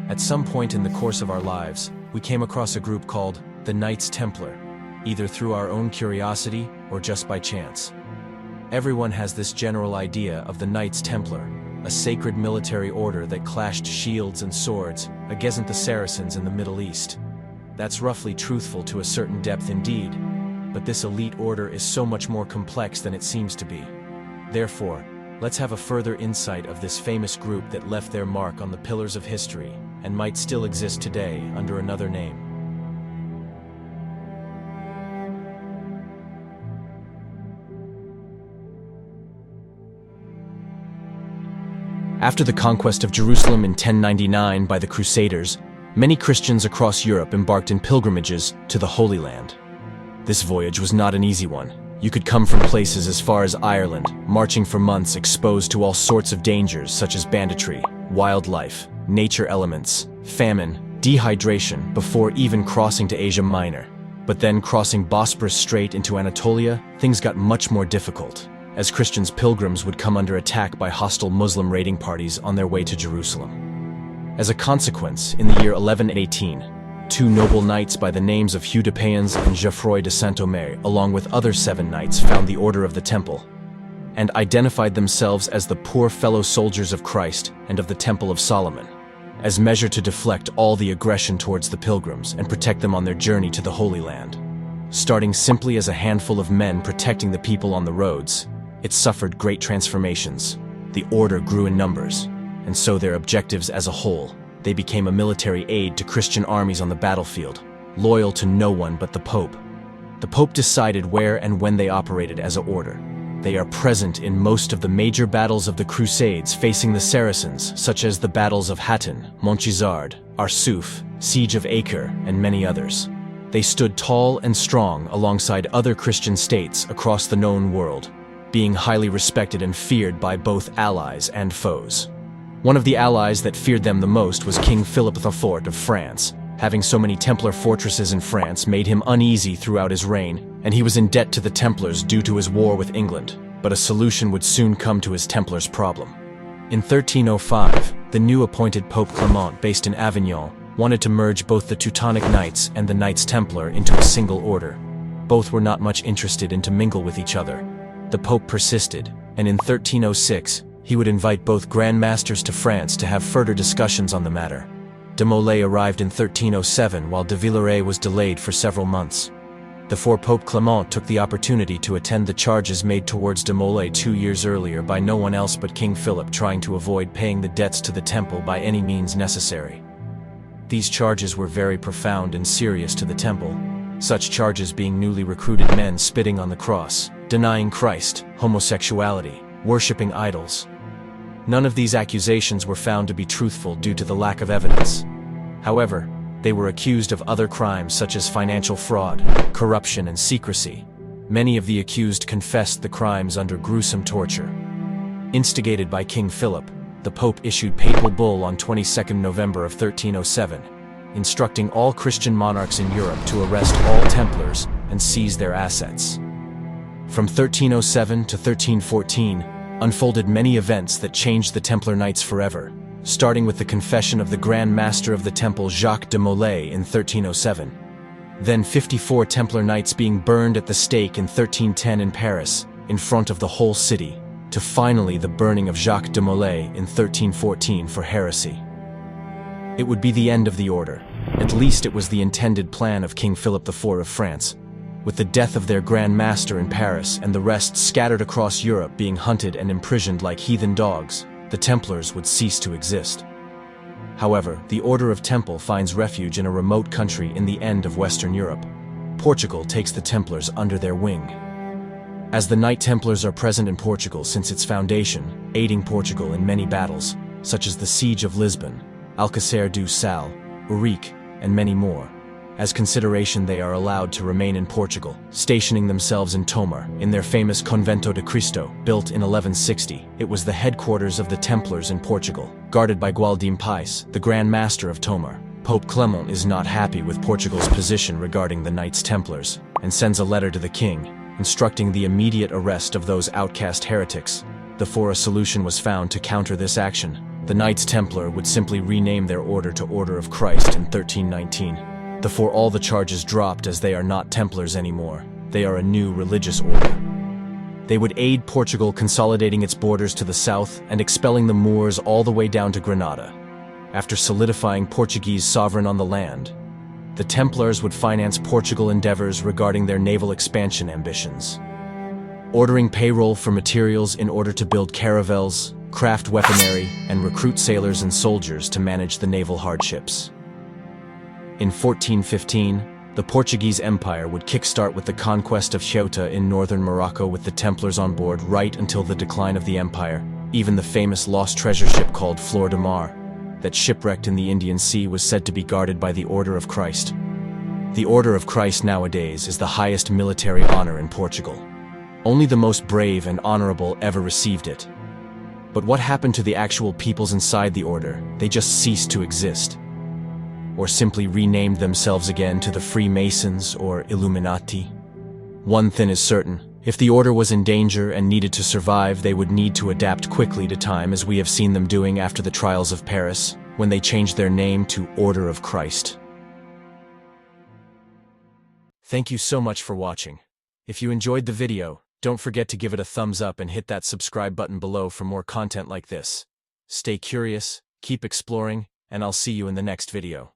At some point in the course of our lives, we came across a group called the Knights Templar, either through our own curiosity or just by chance. Everyone has this general idea of the Knights Templar, a sacred military order that clashed shields and swords against the Saracens in the Middle East. That's roughly truthful to a certain depth indeed, but this elite order is so much more complex than it seems to be. Therefore, let's have a further insight of this famous group that left their mark on the pillars of history and might still exist today under another name. After the conquest of Jerusalem in 1099 by the Crusaders, many Christians across Europe embarked in pilgrimages to the Holy Land. This voyage was not an easy one. You could come from places as far as Ireland, marching for months exposed to all sorts of dangers such as banditry, wildlife, nature elements, famine, dehydration, before even crossing to Asia Minor. But then crossing Bosporus Strait into Anatolia, things got much more difficult, as Christians pilgrims would come under attack by hostile Muslim raiding parties on their way to Jerusalem. As a consequence, in the year 1118, two noble knights by the names of Hugh de Payens and Geoffroy de Saint-Omer, along with other 7 knights, found the Order of the Temple, and identified themselves as the poor fellow soldiers of Christ and of the Temple of Solomon, as measure to deflect all the aggression towards the pilgrims and protect them on their journey to the Holy Land. Starting simply as a handful of men protecting the people on the roads, it suffered great transformations. The order grew in numbers, and so their objectives as a whole. They became a military aid to Christian armies on the battlefield, loyal to no one but the Pope. The Pope decided where and when they operated as an order. They are present in most of the major battles of the Crusades facing the Saracens, such as the battles of Hattin, Montgisard, Arsuf, Siege of Acre, and many others. They stood tall and strong alongside other Christian states across the known world, being highly respected and feared by both allies and foes. One of the allies that feared them the most was King Philip IV of France. Having so many Templar fortresses in France made him uneasy throughout his reign, and he was in debt to the Templars due to his war with England, but a solution would soon come to his Templars' problem. In 1305, the new appointed Pope Clement, based in Avignon, wanted to merge both the Teutonic Knights and the Knights Templar into a single order. Both were not much interested in to mingle with each other. The Pope persisted, and in 1306, he would invite both Grand Masters to France to have further discussions on the matter. De Molay arrived in 1307 while de Villeret was delayed for several months. Therefore Pope Clement took the opportunity to attend the charges made towards de Molay 2 years earlier by no one else but King Philip, trying to avoid paying the debts to the temple by any means necessary. These charges were very profound and serious to the temple, such charges being newly recruited men spitting on the cross, denying Christ, homosexuality, worshipping idols. None of these accusations were found to be truthful due to the lack of evidence. However, they were accused of other crimes such as financial fraud, corruption, and secrecy. Many of the accused confessed the crimes under gruesome torture. Instigated by King Philip, the Pope issued papal bull on 22nd November of 1307, instructing all Christian monarchs in Europe to arrest all Templars and seize their assets. From 1307 to 1314, unfolded many events that changed the Templar Knights forever, starting with the confession of the Grand Master of the Temple Jacques de Molay in 1307. Then 54 Templar Knights being burned at the stake in 1310 in Paris, in front of the whole city, to finally the burning of Jacques de Molay in 1314 for heresy. It would be the end of the order. At least it was the intended plan of King Philip IV of France. With the death of their Grand Master in Paris and the rest scattered across Europe being hunted and imprisoned like heathen dogs, the Templars would cease to exist. However, the Order of Temple finds refuge in a remote country in the end of Western Europe. Portugal takes the Templars under their wing. As the Knight Templars are present in Portugal since its foundation, aiding Portugal in many battles, such as the Siege of Lisbon, Alcácer do Sal, Urique, and many more. As consideration, they are allowed to remain in Portugal, stationing themselves in Tomar, in their famous Convento de Cristo, built in 1160. It was the headquarters of the Templars in Portugal, guarded by Gualdim Pais, the Grand Master of Tomar. Pope Clement is not happy with Portugal's position regarding the Knights Templars, and sends a letter to the king, instructing the immediate arrest of those outcast heretics. Therefore a solution was found to counter this action. The Knights Templar would simply rename their order to Order of Christ in 1319. Before all the charges dropped, as they are not Templars anymore. They are a new religious order. They would aid Portugal consolidating its borders to the south and expelling the Moors all the way down to Granada. After solidifying Portuguese sovereign on the land, the Templars would finance Portugal endeavors regarding their naval expansion ambitions, ordering payroll for materials in order to build caravels, craft weaponry, and recruit sailors and soldiers to manage the naval hardships. In 1415, the Portuguese Empire would kickstart with the conquest of Ceuta in northern Morocco with the Templars on board right until the decline of the empire. Even the famous lost treasure ship called Flor de Mar, that shipwrecked in the Indian Sea, was said to be guarded by the Order of Christ. The Order of Christ nowadays is the highest military honor in Portugal. Only the most brave and honorable ever received it. But what happened to the actual peoples inside the order? They just ceased to exist. Or simply renamed themselves again to the Freemasons or Illuminati. One thing is certain: if the order was in danger and needed to survive, they would need to adapt quickly to time, as we have seen them doing after the trials of Paris, when they changed their name to Order of Christ. Thank you so much for watching. If you enjoyed the video, don't forget to give it a thumbs up and hit that subscribe button below for more content like this. Stay curious, keep exploring, and I'll see you in the next video.